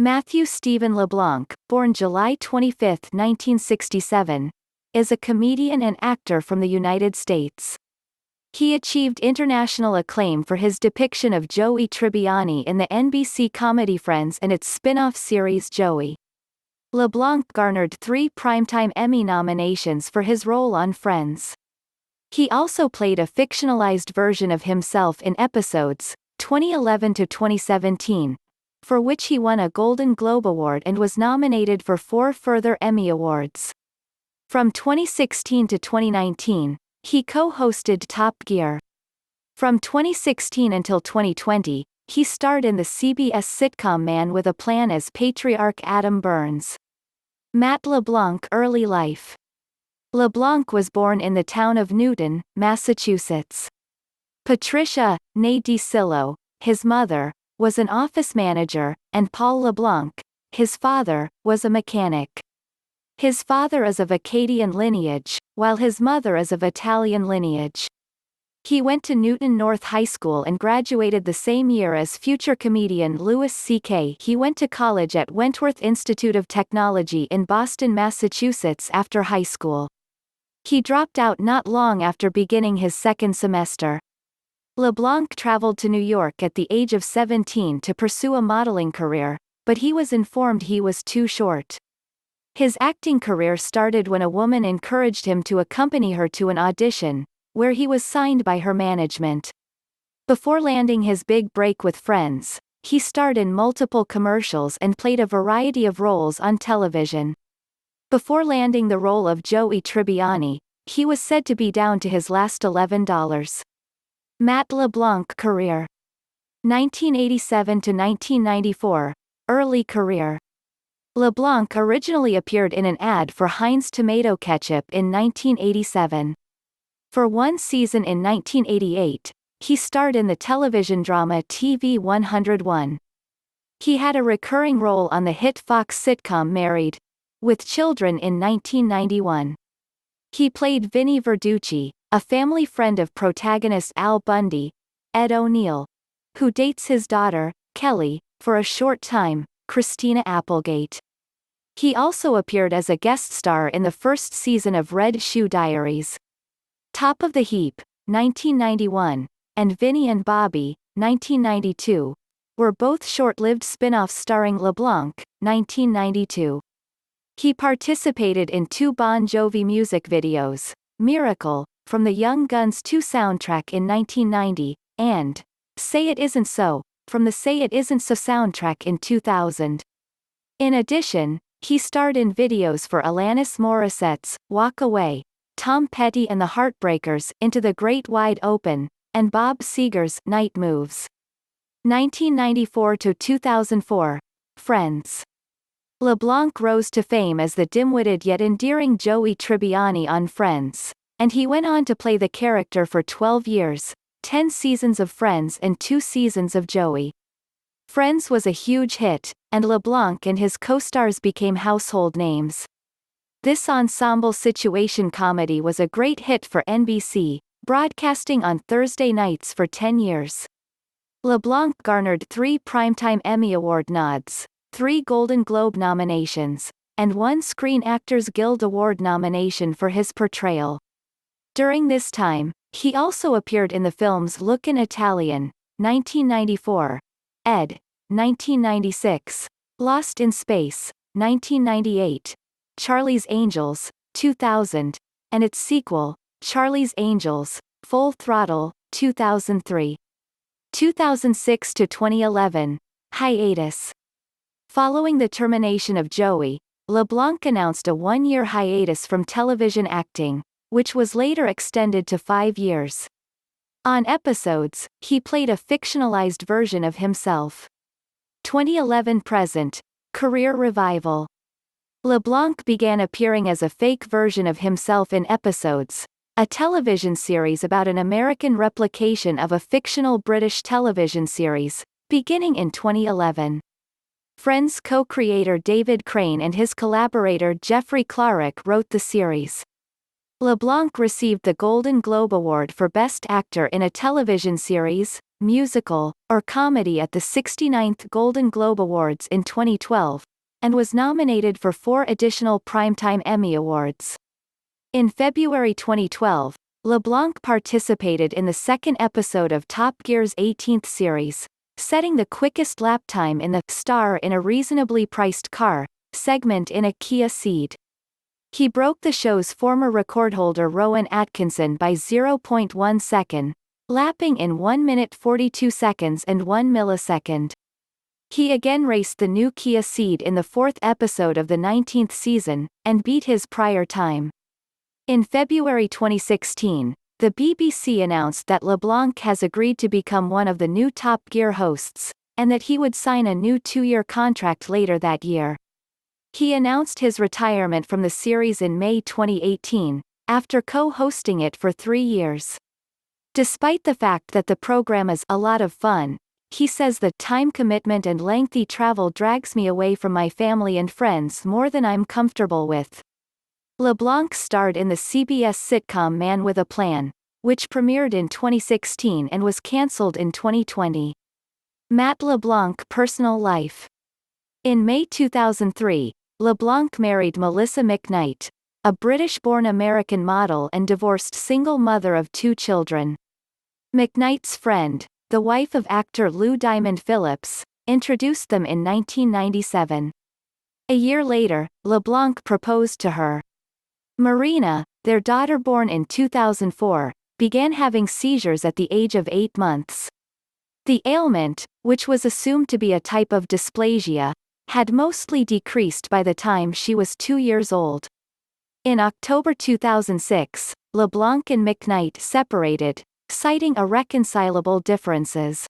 Matthew Stephen LeBlanc, born July 25, 1967, is a comedian and actor from the United States. He achieved international acclaim for his depiction of Joey Tribbiani in the NBC comedy Friends and its spin-off series Joey. LeBlanc garnered 3 Primetime Emmy nominations for his role on Friends. He also played a fictionalized version of himself in Episodes, 2011 to 2017, for which he won a Golden Globe Award and was nominated for 4 further Emmy Awards. From 2016 to 2019, he co-hosted Top Gear. From 2016 until 2020, he starred in the CBS sitcom Man with a Plan as patriarch Adam Burns. Matt LeBlanc early life. LeBlanc was born in the town of Newton, Massachusetts. Patricia, née DiCillo, his mother, was an office manager, and Paul LeBlanc, his father, was a mechanic. His father is of Acadian lineage, while his mother is of Italian lineage. He went to Newton North High School and graduated the same year as future comedian Louis C.K. He went to college at Wentworth Institute of Technology in Boston, Massachusetts after high school. He dropped out not long after beginning his second semester. LeBlanc traveled to New York at the age of 17 to pursue a modeling career, but he was informed he was too short. His acting career started when a woman encouraged him to accompany her to an audition, where he was signed by her management. Before landing his big break with Friends, he starred in multiple commercials and played a variety of roles on television. Before landing the role of Joey Tribbiani, he was said to be down to his last $11. Matt LeBlanc career. 1987 to 1994, early career. LeBlanc originally appeared in an ad for Heinz tomato ketchup in 1987. For one season in 1988, he starred in the television drama TV 101. He had a recurring role on the hit Fox sitcom Married, with Children in 1991. He played Vinnie Verducci, a family friend of protagonist Al Bundy, Ed O'Neill, who dates his daughter, Kelly, for a short time, Christina Applegate. He also appeared as a guest star in the first season of Red Shoe Diaries. Top of the Heap, 1991, and Vinny and Bobby, 1992, were both short-lived spin-offs starring LeBlanc, 1992. He participated in 2 Bon Jovi music videos, Miracle, from the Young Guns 2 soundtrack in 1990, and Say It Isn't So, from the Say It Isn't So soundtrack in 2000. In addition, he starred in videos for Alanis Morissette's Walk Away, Tom Petty and the Heartbreakers' Into the Great Wide Open, and Bob Seger's Night Moves. 1994 to 2004, Friends. LeBlanc rose to fame as the dim-witted yet endearing Joey Tribbiani on Friends, and he went on to play the character for 12 years, 10 seasons of Friends and 2 seasons of Joey. Friends was a huge hit, and LeBlanc and his co-stars became household names. This ensemble situation comedy was a great hit for NBC, broadcasting on Thursday nights for 10 years. LeBlanc garnered 3 Primetime Emmy Award nods, 3 Golden Globe nominations, and 1 Screen Actors Guild Award nomination for his portrayal. During this time, he also appeared in the films Lookin' Italian, 1994, Ed, 1996, Lost in Space, 1998, Charlie's Angels, 2000, and its sequel, Charlie's Angels, Full Throttle, 2003. 2006 to 2011, hiatus. Following the termination of Joey, LeBlanc announced a 1-year hiatus from television acting, which was later extended to 5 years. On Episodes, he played a fictionalized version of himself. 2011-present, career revival. LeBlanc began appearing as a fake version of himself in Episodes, a television series about an American replication of a fictional British television series, beginning in 2011. Friends co-creator David Crane and his collaborator Jeffrey Klarick wrote the series. LeBlanc received the Golden Globe Award for Best Actor in a Television Series, musical, or comedy at the 69th Golden Globe Awards in 2012, and was nominated for 4 additional Primetime Emmy Awards. In February 2012, LeBlanc participated in the second episode of Top Gear's 18th series, setting the quickest lap time in the "Star in a Reasonably Priced Car" segment in a Kia Ceed. He broke the show's former record holder Rowan Atkinson by 0.1 second, lapping in 1 minute 42 seconds and 1 millisecond. He again raced the new Kia Ceed in the 4th episode of the 19th season, and beat his prior time. In February 2016, the BBC announced that LeBlanc has agreed to become one of the new Top Gear hosts, and that he would sign a new 2-year contract later that year. He announced his retirement from the series in May 2018, after co-hosting it for 3 years. Despite the fact that the program is a lot of fun, he says the time commitment and lengthy travel drags me away from my family and friends more than I'm comfortable with. LeBlanc starred in the CBS sitcom Man with a Plan, which premiered in 2016 and was cancelled in 2020. Matt LeBlanc personal life. In May 2003, LeBlanc married Melissa McKnight, a British-born American model and divorced single mother of 2 children. McKnight's friend, the wife of actor Lou Diamond Phillips, introduced them in 1997. A year later, LeBlanc proposed to her. Marina, their daughter born in 2004, began having seizures at the age of 8 months. The ailment, which was assumed to be a type of dysplasia, had mostly decreased by the time she was 2 years old. In October 2006, LeBlanc and McKnight separated, citing irreconcilable differences.